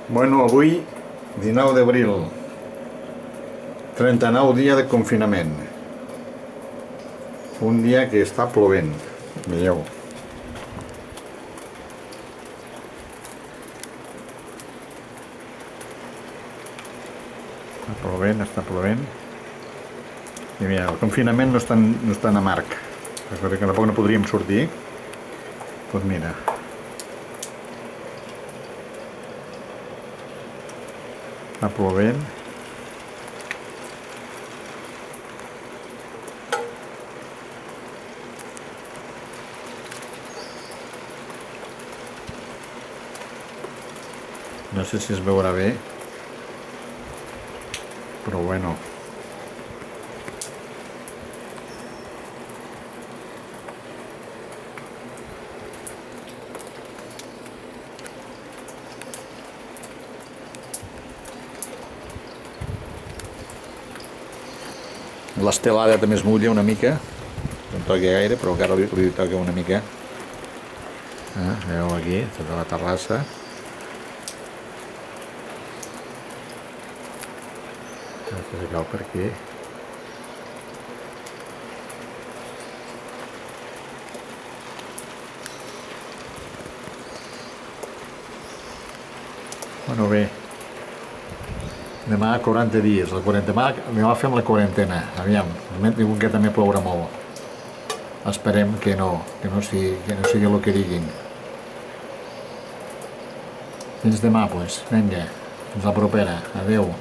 Bueno, avui, 19 d'abril, 39 dia de confinament. Un dia que està plovent, veieu. Està plovent. I mira, el confinament no és tan amarg. Perquè tampoc no podríem sortir. Doncs mira. Està plovent. No sé si es veurà bé, però bueno. L'estelada també es mulla una mica, no toca gaire, però encara li toca una mica. Veieu aquí, tota la terrassa. Se cau per aquí. Bueno, bé. Demà 40 dies. Demà fem la quarantena. Aviam, diuen que també plourà molt. Esperem que no sigui el que diguin. Fins demà, doncs. Vinga, fins la propera. Adeu.